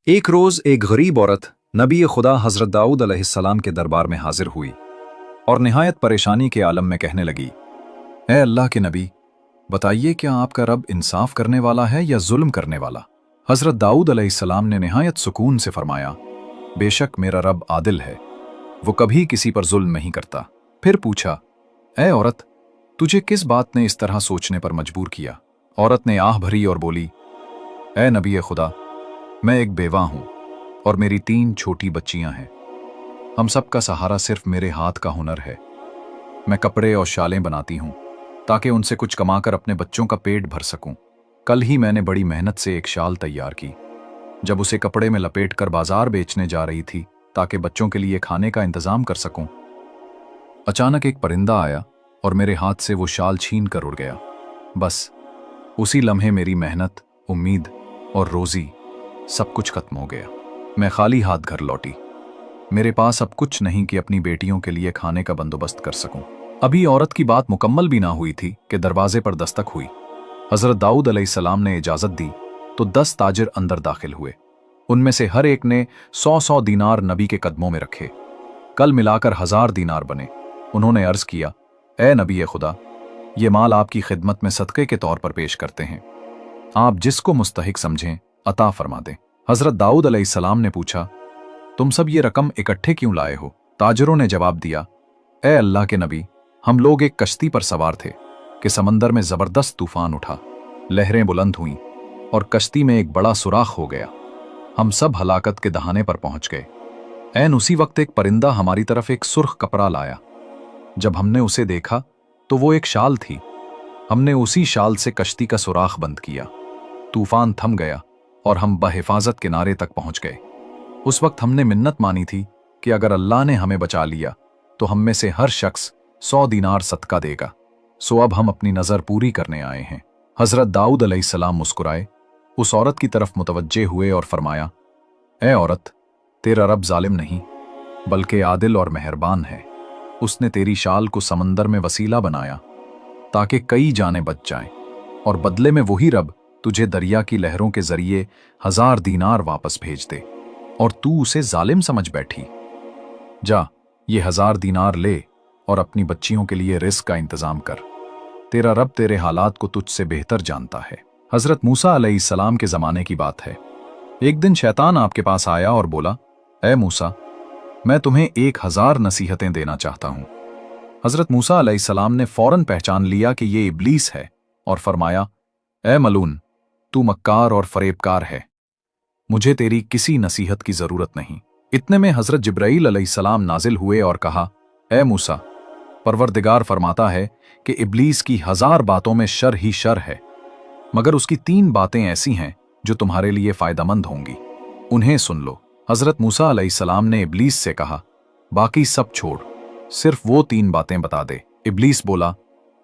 एक रोज एक गरीब औरत नबी खुदा हजरत दाऊद अलैहिस्सलाम के दरबार में हाजिर हुई और निहायत परेशानी के आलम में कहने लगी, ए अल्लाह के नबी, बताइए क्या आपका रब इंसाफ करने वाला है या जुल्म करने वाला। हजरत दाऊद अलैहिस्सलाम ने निहायत सुकून से फरमाया, बेशक मेरा रब आदिल है, वो कभी किसी पर जुल्म नहीं करता। फिर पूछा, ए औरत, तुझे किस बात ने इस तरह सोचने पर मजबूर किया। औरत ने आह भरी और बोली, ए नबी खुदा, मैं एक बेवा हूं और मेरी 3 छोटी बच्चियां हैं। हम सब का सहारा सिर्फ मेरे हाथ का हुनर है। मैं कपड़े और शालें बनाती हूं ताकि उनसे कुछ कमाकर अपने बच्चों का पेट भर सकूं। कल ही मैंने बड़ी मेहनत से एक शाल तैयार की। जब उसे कपड़े में लपेटकर बाजार बेचने जा रही थी ताकि बच्चों के लिए खाने का इंतजाम कर सकूं, अचानक एक परिंदा आया और मेरे हाथ से वो शाल छीन कर उड़ गया। बस उसी लम्हे मेरी मेहनत, उम्मीद और रोजी सब कुछ खत्म हो गया। मैं खाली हाथ घर लौटी। मेरे पास अब कुछ नहीं कि अपनी बेटियों के लिए खाने का बंदोबस्त कर सकूं। अभी औरत की बात मुकम्मल भी ना हुई थी कि दरवाजे पर दस्तक हुई। हजरत दाऊद अलैहिस्सलाम ने इजाजत दी तो 10 ताजिर अंदर दाखिल हुए। उनमें से हर एक ने 100-100 दीनार नबी के कदमों में रखे। कल मिलाकर 1000 दीनार बने। उन्होंने अर्ज किया, ए नबी खुदा, ये माल आपकी खिदमत में सदक़े के तौर पर पेश करते हैं। आप जिसको मुस्तहिक समझें अता फरमा दें। हजरत दाऊद अलैहिस्सलाम ने पूछा, तुम सब ये रकम इकट्ठे क्यों लाए हो। ताजरों ने जवाब दिया, ए अल्लाह के नबी, हम लोग एक कश्ती पर सवार थे कि समंदर में जबरदस्त तूफान उठा, लहरें बुलंद हुईं और कश्ती में एक बड़ा सुराख हो गया। हम सब हलाकत के दहाने पर पहुंच गए। ऐन उसी वक्त एक परिंदा हमारी तरफ एक सुर्ख कपड़ा लाया। जब हमने उसे देखा तो वो एक शाल थी। हमने उसी शाल से कश्ती का सुराख बंद किया। तूफान थम गया और हम बहिफाजत किनारे तक पहुंच गए। उस वक्त हमने मिन्नत मानी थी कि अगर अल्लाह ने हमें बचा लिया तो हम में से हर शख्स 100 दीनार सदका देगा। सो अब हम अपनी नजर पूरी करने आए हैं। हजरत दाऊद अलैहिस्सलाम मुस्कुराए, उस औरत की तरफ मुतवज्जे हुए और फरमाया, ए औरत, तेरा रब जालिम नहीं बल्कि आदिल और मेहरबान है। उसने तेरी शाल को समंदर में वसीला बनाया ताकि कई जानें बच जाएं, और बदले में वही रब तुझे दरिया की लहरों के जरिए 1000 दीनार वापस भेज दे और तू उसे जालिम समझ बैठी। जा, ये 1000 दीनार ले और अपनी बच्चियों के लिए रिस्क का इंतजाम कर। तेरा रब तेरे हालात को तुझसे बेहतर जानता है। हजरत मूसा अलैहिस्सलाम के जमाने की बात है। एक दिन शैतान आपके पास आया और बोला, ए मूसा, मैं तुम्हें 1000 नसीहतें देना चाहता हूं। हजरत मूसा अलैहिस्सलाम ने फौरन पहचान लिया कि ये इब्लीस है और फरमाया, ए मलून, तू मक्कार और फरेबकार है, मुझे तेरी किसी नसीहत की जरूरत नहीं। इतने में हजरत जिब्राईल अलैहिस्सलाम नाजिल हुए और कहा, ए मूसा, परवरदिगार फरमाता है कि इब्लीस की 1000 बातों में शर ही शर है, मगर उसकी 3 बातें ऐसी हैं जो तुम्हारे लिए फायदेमंद होंगी, उन्हें सुन लो। हजरत मूसा अलैहिस्सलाम ने इब्लीस से कहा, बाकी सब छोड़, सिर्फ वो 3 बातें बता दे। इब्लीस बोला,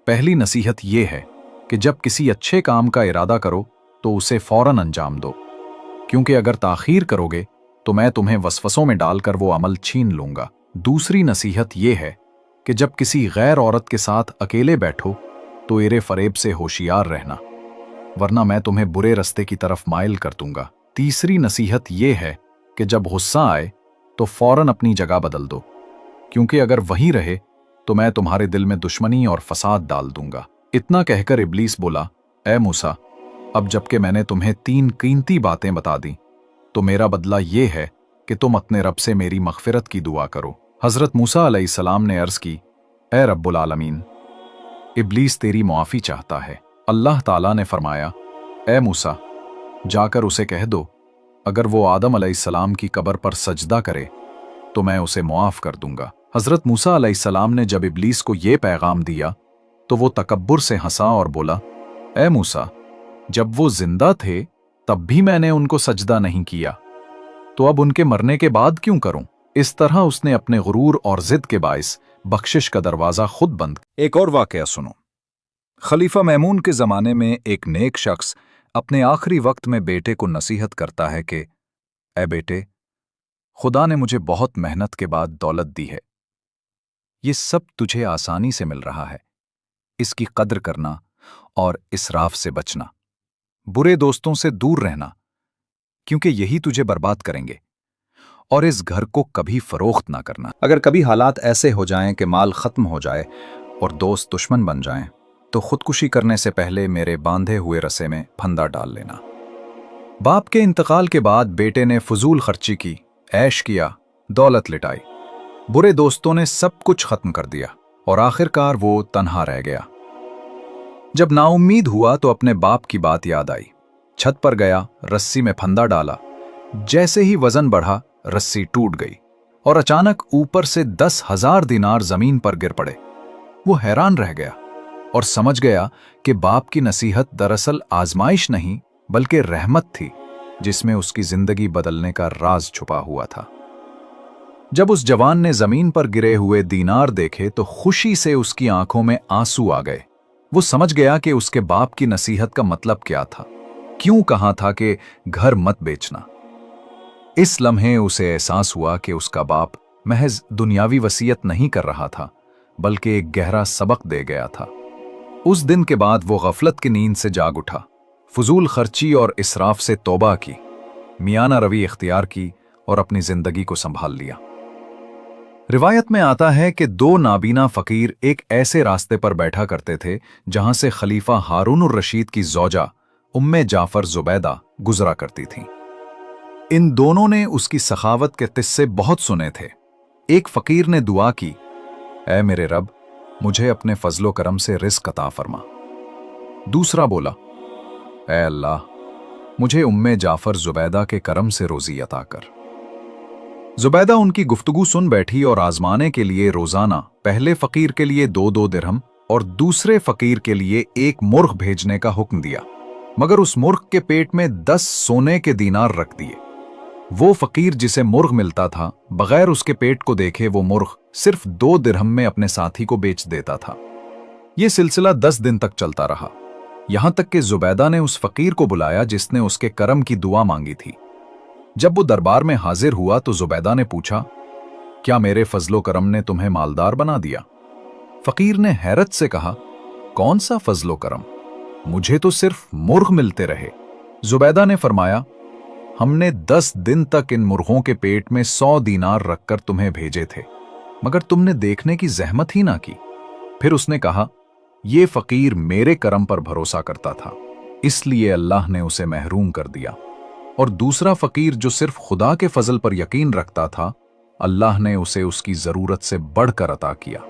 पहली नसीहत ये है कि जब किसी अच्छे काम का इरादा करो तो उसे फौरन अंजाम दो, क्योंकि अगर ताखीर करोगे तो मैं तुम्हें वसवसों में डालकर वो अमल छीन लूंगा। दूसरी नसीहत ये है कि जब किसी गैर औरत के साथ अकेले बैठो तो एरे फरेब से होशियार रहना, वरना मैं तुम्हें बुरे रस्ते की तरफ माइल कर दूंगा। तीसरी नसीहत ये है कि जब गुस्सा आए तो फौरन अपनी जगह बदल दो, क्योंकि अगर वहीं रहे तो मैं तुम्हारे दिल में दुश्मनी और फसाद डाल दूंगा। इतना कहकर इब्लीस बोला, ए मूसा, अब जबकि मैंने तुम्हें 3 कीमती बातें बता दी तो मेरा बदला ये है कि तुम अपने रब से मेरी मग़फ़िरत की दुआ करो। हजरत मूसा अलैहिस्सलाम ने अर्ज की, ए रब्बुल आलमीन, इब्लीस तेरी मुआफ़ी चाहता है। अल्लाह ताला ने फरमाया, ए मूसा, जाकर उसे कह दो अगर वो आदम अलैहिस्सलाम की कब्र पर सजदा करे तो मैं उसे मुआफ़ कर दूंगा। हजरत मूसा अलैहिस्सलाम ने जब इब्लीस को ये पैगाम दिया तो वो तकब्बुर से हंसा और बोला, ए मूसा, जब वो जिंदा थे तब भी मैंने उनको सजदा नहीं किया, तो अब उनके मरने के बाद क्यों करूं। इस तरह उसने अपने गुरूर और जिद के बाइस बख्शिश का दरवाजा खुद बंद। एक और वाकया सुनो। खलीफा मैमून के जमाने में एक नेक शख्स अपने आखिरी वक्त में बेटे को नसीहत करता है कि, ए बेटे, खुदा ने मुझे बहुत मेहनत के बाद दौलत दी है। ये सब तुझे आसानी से मिल रहा है। इसकी कद्र करना और इसराफ से बचना, बुरे दोस्तों से दूर रहना, क्योंकि यही तुझे बर्बाद करेंगे, और इस घर को कभी फरोख्त ना करना। अगर कभी हालात ऐसे हो जाएं कि माल खत्म हो जाए और दोस्त दुश्मन बन जाएं, तो खुदकुशी करने से पहले मेरे बांधे हुए रस्से में फंदा डाल लेना। बाप के इंतकाल के बाद बेटे ने फजूल खर्ची की, ऐश किया, दौलत लिटाई। बुरे दोस्तों ने सब कुछ खत्म कर दिया और आखिरकार वो तन्हा रह गया। जब नाउम्मीद हुआ तो अपने बाप की बात याद आई। छत पर गया, रस्सी में फंदा डाला। जैसे ही वजन बढ़ा, रस्सी टूट गई और अचानक ऊपर से 10,000 दिनार जमीन पर गिर पड़े। वो हैरान रह गया और समझ गया कि बाप की नसीहत दरअसल आजमाइश नहीं बल्कि रहमत थी, जिसमें उसकी जिंदगी बदलने का राज छुपा हुआ था। जब उस जवान ने जमीन पर गिरे हुए दीनार देखे तो खुशी से उसकी आंखों में आंसू आ गए। वो समझ गया कि उसके बाप की नसीहत का मतलब क्या था, क्यों कहा था कि घर मत बेचना। इस लम्हे उसे एहसास हुआ कि उसका बाप महज दुनियावी वसीयत नहीं कर रहा था, बल्कि एक गहरा सबक दे गया था। उस दिन के बाद वो गफलत की नींद से जाग उठा, फजूल खर्ची और इसराफ से तौबा की, मियाना रवी इख्तियार की और अपनी जिंदगी को संभाल लिया। रिवायत में आता है कि 2 नाबीना फकीर एक ऐसे रास्ते पर बैठा करते थे जहां से खलीफा हारून उर रशीद की ज़ौजा उम्मे जाफर जुबैदा गुजरा करती थीं। इन दोनों ने उसकी सखावत के किस्से बहुत सुने थे। एक फकीर ने दुआ की, ऐ मेरे रब, मुझे अपने फजलो करम से रिज़्क़ अता फरमा। दूसरा बोला, ऐ अल्लाह, मुझे उम्मे जाफर जुबैदा के करम से रोजी अता कर। जुबैदा उनकी गुफ्तगू सुन बैठी और आजमाने के लिए रोजाना पहले फकीर के लिए 2-2 दिरहम और दूसरे फकीर के लिए 1 मुर्ग भेजने का हुक्म दिया, मगर उस मुर्ग के पेट में 10 सोने के दीनार रख दिए। वो फकीर जिसे मुर्ग मिलता था, बगैर उसके पेट को देखे वो मुर्ग सिर्फ 2 दिरहम में अपने साथी को बेच देता था। ये सिलसिला 10 दिन तक चलता रहा, यहां तक कि जुबैदा ने उस फकीर को बुलाया जिसने उसके करम की दुआ मांगी थी। जब वो दरबार में हाजिर हुआ तो जुबैदा ने पूछा, क्या मेरे फजलो करम ने तुम्हें मालदार बना दिया? फकीर ने हैरत से कहा, कौन सा फजलो करम, मुझे तो सिर्फ मुर्ग मिलते रहे। जुबैदा ने फरमाया, हमने 10 दिन तक इन मुर्गों के पेट में 100 दीनार रखकर तुम्हें भेजे थे, मगर तुमने देखने की जहमत ही ना की। फिर उसने कहा, ये फकीर मेरे करम पर भरोसा करता था, इसलिए अल्लाह ने उसे महरूम कर दिया। और दूसरा फकीर जो सिर्फ खुदा के फजल पर यकीन रखता था, अल्लाह ने उसे उसकी जरूरत से बढ़कर अता किया।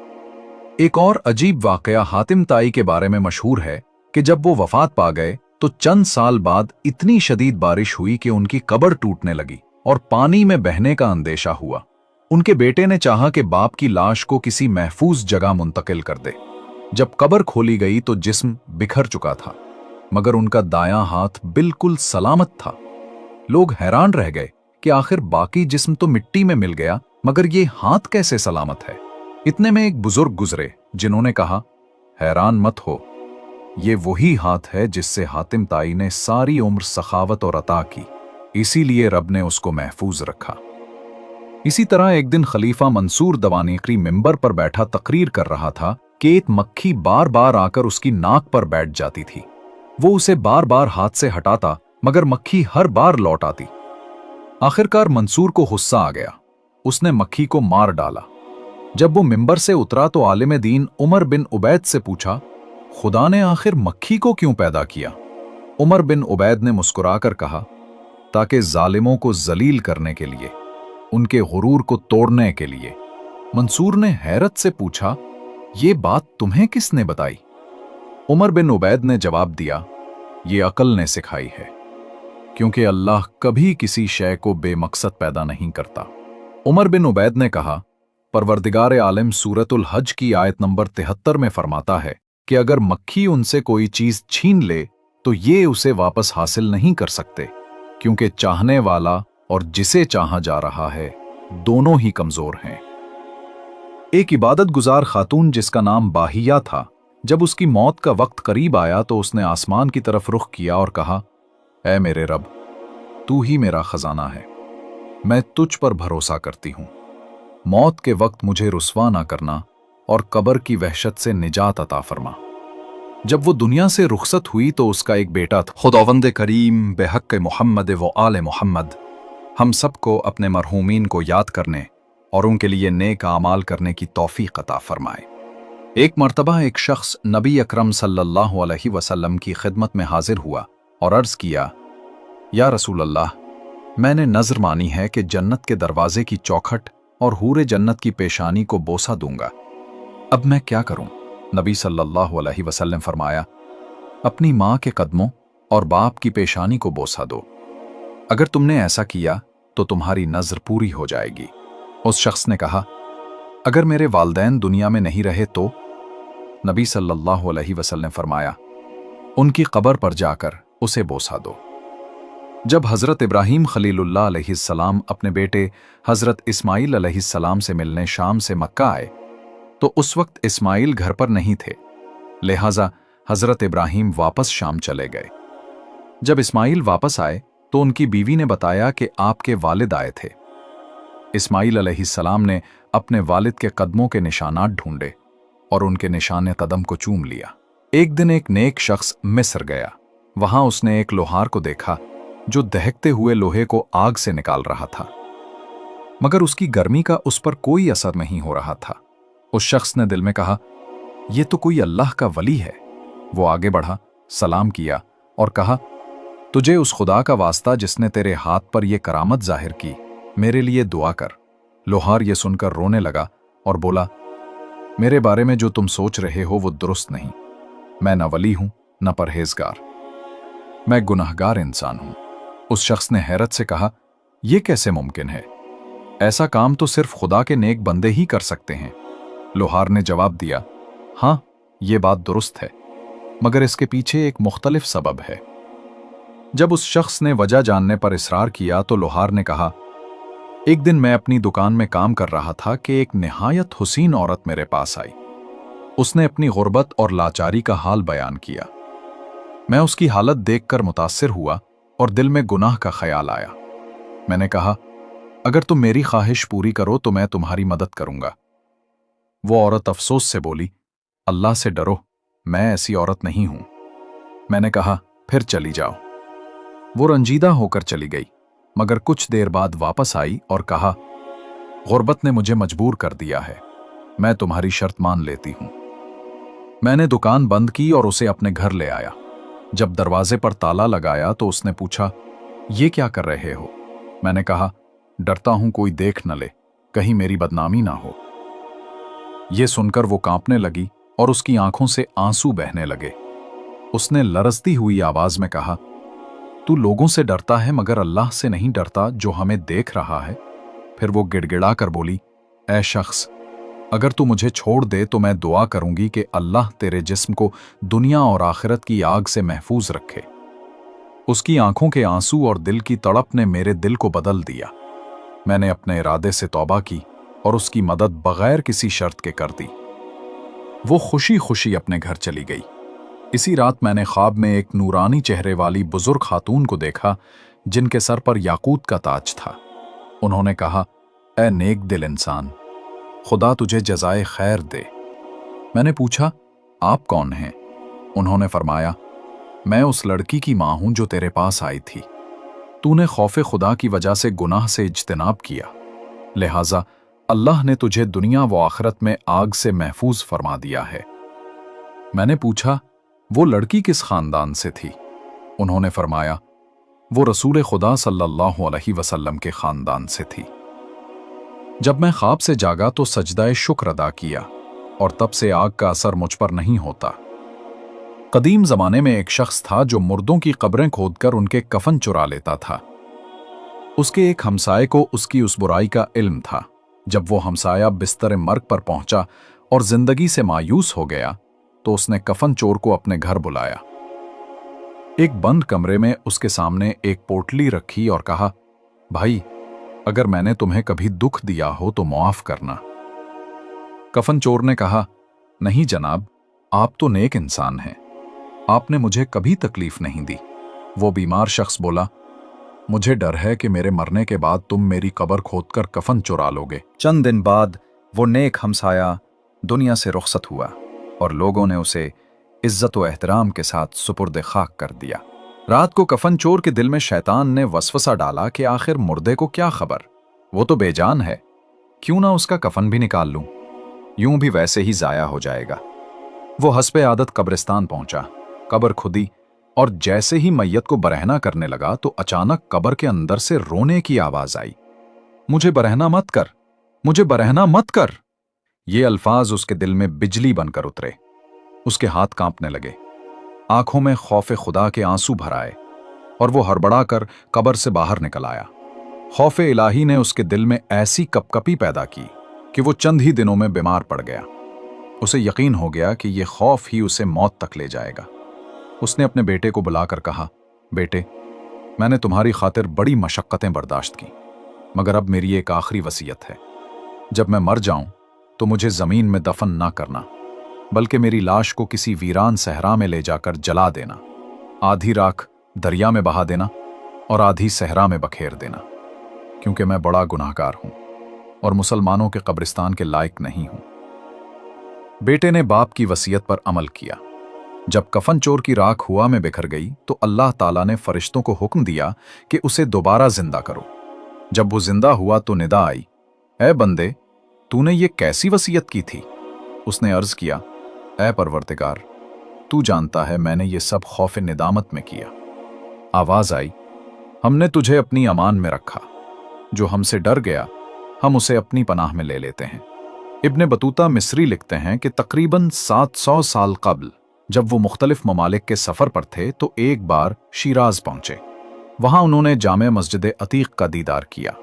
एक और अजीब वाकया हातिम ताई के बारे में मशहूर है कि जब वो वफात पा गए तो चंद साल बाद इतनी शदीद बारिश हुई कि उनकी कब्र टूटने लगी और पानी में बहने का अंदेशा हुआ। उनके बेटे ने चाहा कि बाप की लाश को किसी महफूज जगह मुंतकिल कर दे। जब कब्र खोली गई तो जिस्म बिखर चुका था, मगर उनका दायां हाथ बिल्कुल सलामत था। लोग हैरान रह गए कि आखिर बाकी जिस्म तो मिट्टी में मिल गया, मगर ये हाथ कैसे सलामत है। इतने में एक बुजुर्ग गुजरे जिन्होंने कहा, हैरान मत हो, ये वही हाथ है जिससे हातिम ताई ने सारी उम्र सखावत और अता की, इसीलिए रब ने उसको महफूज रखा। इसी तरह एक दिन खलीफा मंसूर दवानीकरी मिंबर पर बैठा तकरीर कर रहा था कि एक मक्खी बार बार आकर उसकी नाक पर बैठ जाती थी। वो उसे बार बार हाथ से हटाता, मगर मक्खी हर बार लौट आती। आखिरकार मंसूर को गुस्सा आ गया, उसने मक्खी को मार डाला। जब वो मिंबर से उतरा तो आलिम दीन उमर बिन उबैद से पूछा, खुदा ने आखिर मक्खी को क्यों पैदा किया? उमर बिन उबैद ने मुस्कुराकर कहा, ताकि जालिमों को जलील करने के लिए, उनके गुरूर को तोड़ने के लिए। मंसूर ने हैरत से पूछा, ये बात तुम्हें किसने बताई? उमर बिन उबैद ने जवाब दिया, ये अकल ने सिखाई है, क्योंकि अल्लाह कभी किसी शय को बेमकसद पैदा नहीं करता। उमर बिन उबैद ने कहा, परवरदिगार आलम सूरतुल हज की आयत नंबर 73 में फरमाता है कि अगर मक्खी उनसे कोई चीज छीन ले तो ये उसे वापस हासिल नहीं कर सकते, क्योंकि चाहने वाला और जिसे चाहा जा रहा है दोनों ही कमजोर हैं। एक इबादत गुजार खातून जिसका नाम बाहिया था, जब उसकी मौत का वक्त करीब आया तो उसने आसमान की तरफ रुख किया और कहा, ऐ मेरे रब, तू ही मेरा खजाना है, मैं तुझ पर भरोसा करती हूं। मौत के वक्त मुझे रुस्वा ना करना और कब्र की वहशत से निजात अता फरमा। जब वो दुनिया से रुखसत हुई तो उसका एक बेटा था। खुदावंद करीम बेहक मोहम्मद व आल मोहम्मद हम सबको अपने मरहूमीन को याद करने और उनके लिए नेक आमाल करने की तौफीक अता फरमाए। एक मर्तबा एक शख्स नबी अकरम सल्लल्लाहु अलैहि वसल्लम की खिदमत में हाजिर हुआ और अर्ज किया, या रसूल अल्लाह, मैंने नज़र मानी है कि जन्नत के दरवाजे की चौखट और हूरे जन्नत की पेशानी को बोसा दूंगा, अब मैं क्या करूं? नबी सल्लल्लाहु अलैहि वसल्लम फरमाया, अपनी माँ के कदमों और बाप की पेशानी को बोसा दो, अगर तुमने ऐसा किया तो तुम्हारी नज़र पूरी हो जाएगी। उस शख्स ने कहा, अगर मेरे वालदैन दुनिया में नहीं रहे तो? नबी सल्लल्लाहु अलैहि वसल्लम फरमाया, उनकी कब्र पर जाकर उसे बोसा दो। जब हज़रत इब्राहीम खलीलुल्लाह अलैहिस्सलाम अपने बेटे हज़रत इस्माईल अलैहिस्सलाम से मिलने शाम से मक्का आए तो उस वक्त इस्माईल घर पर नहीं थे, लिहाजा हज़रत इब्राहीम वापस शाम चले गए। जब इस्माईल वापस आए तो उनकी बीवी ने बताया कि आपके वालिद आए थे। इस्माईल अलैहिस्सलाम ने अपने वालिद के कदमों के निशानात ढूंढे और उनके निशाने कदम को चूम लिया। एक दिन एक नेक शख्स मिस्र गया। वहां उसने एक लोहार को देखा जो दहकते हुए लोहे को आग से निकाल रहा था, मगर उसकी गर्मी का उस पर कोई असर नहीं हो रहा था। उस शख्स ने दिल में कहा, यह तो कोई अल्लाह का वली है। वो आगे बढ़ा, सलाम किया और कहा, तुझे उस खुदा का वास्ता जिसने तेरे हाथ पर यह करामत जाहिर की, मेरे लिए दुआ कर। लोहार ये सुनकर रोने लगा और बोला, मेरे बारे में जो तुम सोच रहे हो वो दुरुस्त नहीं। मैं न वली हूं न परहेजगार, मैं गुनाहगार इंसान हूं। उस शख्स ने हैरत से कहा, यह कैसे मुमकिन है? ऐसा काम तो सिर्फ खुदा के नेक बंदे ही कर सकते हैं। लोहार ने जवाब दिया, हाँ, ये बात दुरुस्त है, मगर इसके पीछे एक मुख्तलिफ सबब है। जब उस शख्स ने वजह जानने पर इसरार किया तो लोहार ने कहा, एक दिन मैं अपनी दुकान में काम कर रहा था कि एक निहायत हुसीन औरत मेरे पास आई। उसने अपनी गुर्बत और लाचारी का हाल बयान किया। मैं उसकी हालत देखकर मुतासिर हुआ और दिल में गुनाह का ख्याल आया। मैंने कहा, अगर तुम मेरी ख्वाहिश पूरी करो तो मैं तुम्हारी मदद करूंगा। वो औरत अफसोस से बोली, अल्लाह से डरो, मैं ऐसी औरत नहीं हूं। मैंने कहा, फिर चली जाओ। वो रंजीदा होकर चली गई, मगर कुछ देर बाद वापस आई और कहा, गुर्बत ने मुझे मजबूर कर दिया है, मैं तुम्हारी शर्त मान लेती हूं। मैंने दुकान बंद की और उसे अपने घर ले आया। जब दरवाजे पर ताला लगाया तो उसने पूछा, ये क्या कर रहे हो? मैंने कहा, डरता हूं कोई देख न ले, कहीं मेरी बदनामी ना हो। ये सुनकर वो कांपने लगी और उसकी आंखों से आंसू बहने लगे। उसने लरजती हुई आवाज में कहा, तू लोगों से डरता है मगर अल्लाह से नहीं डरता जो हमें देख रहा है। फिर वो गिड़गिड़ा कर बोली, ऐ शख्स, अगर तू मुझे छोड़ दे तो मैं दुआ करूंगी कि अल्लाह तेरे जिस्म को दुनिया और आखिरत की आग से महफूज रखे। उसकी आंखों के आंसू और दिल की तड़प ने मेरे दिल को बदल दिया। मैंने अपने इरादे से तौबा की और उसकी मदद बगैर किसी शर्त के कर दी। वो खुशी खुशी अपने घर चली गई। इसी रात मैंने ख्वाब में एक नूरानी चेहरे वाली बुजुर्ग खातून को देखा जिनके सर पर याकूत का ताज था। उन्होंने कहा, ऐ नेक दिल इंसान, खुदा तुझे जज़ाए खैर दे। मैंने पूछा, आप कौन हैं? उन्होंने फरमाया, मैं उस लड़की की मां हूं जो तेरे पास आई थी। तूने खौफे खुदा की वजह से गुनाह से इज्तिनाब किया, लिहाजा अल्लाह ने तुझे दुनिया व आखिरत में आग से महफूज फरमा दिया है। मैंने पूछा, वो लड़की किस खानदान से थी? उन्होंने फरमाया, वो रसूल खुदा सल्लल्लाहु अलैहि वसल्लम के खानदान से थी। जब मैं ख्वाब से जागा तो सजदाए शुक्र अदा किया और तब से आग का असर मुझ पर नहीं होता। कदीम जमाने में एक शख्स था जो मुर्दों की कब्रें खोदकर उनके कफन चुरा लेता था। उसके एक हमसाये को उसकी उस बुराई का इल्म था। जब वो हमसाया बिस्तर मर्ग पर पहुंचा और जिंदगी से मायूस हो गया तो उसने कफन चोर को अपने घर बुलाया। एक बंद कमरे में उसके सामने एक पोटली रखी और कहा, भाई, अगर मैंने तुम्हें कभी दुख दिया हो तो माफ करना। कफन चोर ने कहा, नहीं जनाब, आप तो नेक इंसान हैं, आपने मुझे कभी तकलीफ नहीं दी। वो बीमार शख्स बोला, मुझे डर है कि मेरे मरने के बाद तुम मेरी कब्र खोदकर कफन चुरा लोगे। चंद दिन बाद वो नेक हमसाया दुनिया से रुखसत हुआ और लोगों ने उसे इज्जत व एहतराम के साथ सुपुर्द खाक कर दिया। रात को कफन चोर के दिल में शैतान ने वसवसा डाला कि आखिर मुर्दे को क्या खबर, वो तो बेजान है, क्यों ना उसका कफन भी निकाल लूं, यूं भी वैसे ही जाया हो जाएगा। वो हस्बे आदत कब्रिस्तान पहुंचा, कब्र खुदी और जैसे ही मैयत को बरहना करने लगा तो अचानक कब्र के अंदर से रोने की आवाज आई। मुझे बरहना मत कर, मुझे बरहना मत कर। ये अल्फाज उसके दिल में बिजली बनकर उतरे। उसके हाथ कांपने लगे, आंखों में खौफ खुदा के आंसू भर आए और वो हड़बड़ा कर कब्र से बाहर निकल आया। खौफ इलाही ने उसके दिल में ऐसी कपकपी पैदा की कि वो चंद ही दिनों में बीमार पड़ गया। उसे यकीन हो गया कि ये खौफ ही उसे मौत तक ले जाएगा। उसने अपने बेटे को बुलाकर कहा, बेटे, मैंने तुम्हारी खातिर बड़ी मशक्कतें बर्दाश्त की, मगर अब मेरी एक आखिरी वसीयत है। जब मैं मर जाऊं तो मुझे जमीन में दफन ना करना, बल्कि मेरी लाश को किसी वीरान सहरा में ले जाकर जला देना। आधी राख दरिया में बहा देना और आधी सहरा में बखेर देना, क्योंकि मैं बड़ा गुनाहगार हूं और मुसलमानों के कब्रिस्तान के लायक नहीं हूं। बेटे ने बाप की वसीयत पर अमल किया। जब कफन चोर की राख हुआ में बिखर गई तो अल्लाह ताला ने फरिश्तों को हुक्म दिया कि उसे दोबारा जिंदा करो। जब वो जिंदा हुआ तो निदा आई, ऐ बंदे, तूने ये कैसी वसीयत की थी? उसने अर्ज किया, ऐ परवरदिगार, तू जानता है मैंने ये सब खौफ निदामत में किया। आवाज आई, हमने तुझे अपनी अमान में रखा, जो हमसे डर गया हम उसे अपनी पनाह में ले लेते हैं। इब्ने बतूता मिस्री लिखते हैं कि तकरीबन 700 साल कबल जब वो मुख्तलिफ ममालिक के सफर पर थे तो एक बार शिराज पहुंचे। वहां उन्होंने जामे मस्जिद अतीक का दीदार किया।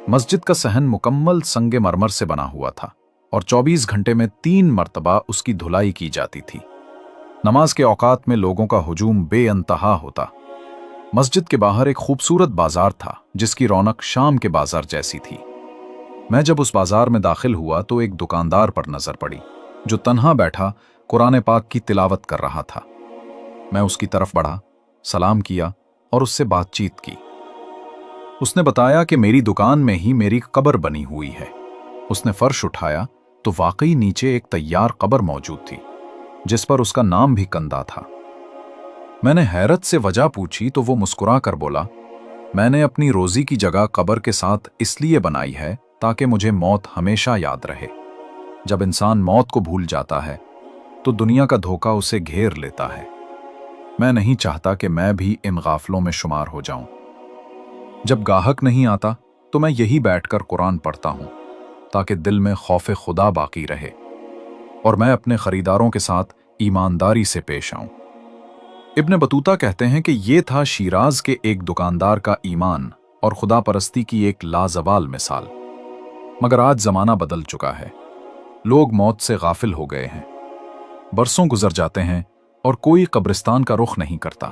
मस्जिद का सहन मुकम्मल संगे मरमर से बना हुआ था और 24 घंटे में 3 मरतबा उसकी धुलाई की जाती थी। नमाज के औकात में लोगों का हुजूम बेअंतहा होता। मस्जिद के बाहर एक खूबसूरत बाजार था जिसकी रौनक शाम के बाजार जैसी थी। मैं जब उस बाजार में दाखिल हुआ तो एक दुकानदार पर नजर पड़ी जो तन्हा बैठा कुरान पाक की तिलावत कर रहा था। मैं उसकी तरफ बढ़ा, सलाम किया और उससे बातचीत की। उसने बताया कि मेरी दुकान में ही मेरी कब्र बनी हुई है। उसने फर्श उठाया तो वाकई नीचे एक तैयार कब्र मौजूद थी जिस पर उसका नाम भी कंदा था। मैंने हैरत से वजह पूछी तो वो मुस्कुरा कर बोला, मैंने अपनी रोजी की जगह कब्र के साथ इसलिए बनाई है ताकि मुझे मौत हमेशा याद रहे। जब इंसान मौत को भूल जाता है तो दुनिया का धोखा उसे घेर लेता है। मैं नहीं चाहता कि मैं भी इन गाफलों में शुमार हो जाऊं। जब गाहक नहीं आता तो मैं यही बैठकर कुरान पढ़ता हूं ताकि दिल में खौफ खुदा बाकी रहे और मैं अपने खरीदारों के साथ ईमानदारी से पेश आऊं। इब्ने बतूता कहते हैं कि ये था शिराज के एक दुकानदार का ईमान और खुदा परस्ती की एक लाजवाल मिसाल। मगर आज जमाना बदल चुका है। लोग मौत से गाफिल हो गए हैं। बरसों गुजर जाते हैं और कोई कब्रिस्तान का रुख नहीं करता।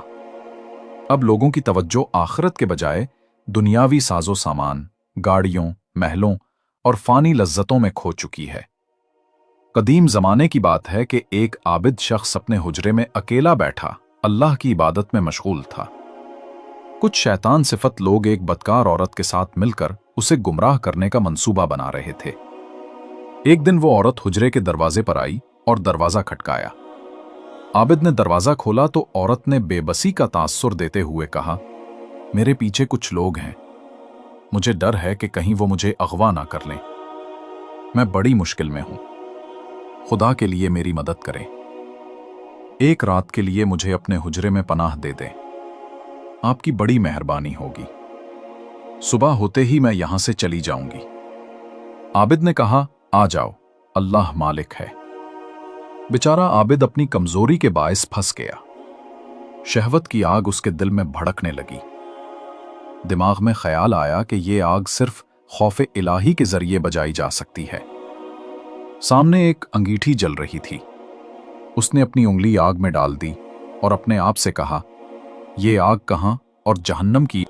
अब लोगों की तवज्जो आखिरत के बजाय दुनियावी साजो सामान, गाड़ियों, महलों और फानी लज्जतों में खो चुकी है। कदीम जमाने की बात है कि एक आबिद शख्स अपने हुजरे में अकेला बैठा अल्लाह की इबादत में मशगूल था। कुछ शैतान सिफत लोग एक बदकार औरत के साथ मिलकर उसे गुमराह करने का मंसूबा बना रहे थे। एक दिन वो औरत हुजरे के दरवाजे पर आई और दरवाजा खटकाया। आबिद ने दरवाजा खोला तो औरत ने बेबसी का तासुर देते हुए कहा, मेरे पीछे कुछ लोग हैं, मुझे डर है कि कहीं वो मुझे अगवा ना कर लें। मैं बड़ी मुश्किल में हूं, खुदा के लिए मेरी मदद करें। एक रात के लिए मुझे अपने हुजरे में पनाह दे दें, आपकी बड़ी मेहरबानी होगी। सुबह होते ही मैं यहां से चली जाऊंगी। आबिद ने कहा, आ जाओ, अल्लाह मालिक है। बेचारा आबिद अपनी कमजोरी के बायस फंस गया। शहवत की आग उसके दिल में भड़कने लगी। दिमाग में ख्याल आया कि ये आग सिर्फ खौफ इलाही के जरिए बजाई जा सकती है। सामने एक अंगीठी जल रही थी। उसने अपनी उंगली आग में डाल दी और अपने आप से कहा, ये आग कहां और जहन्नम की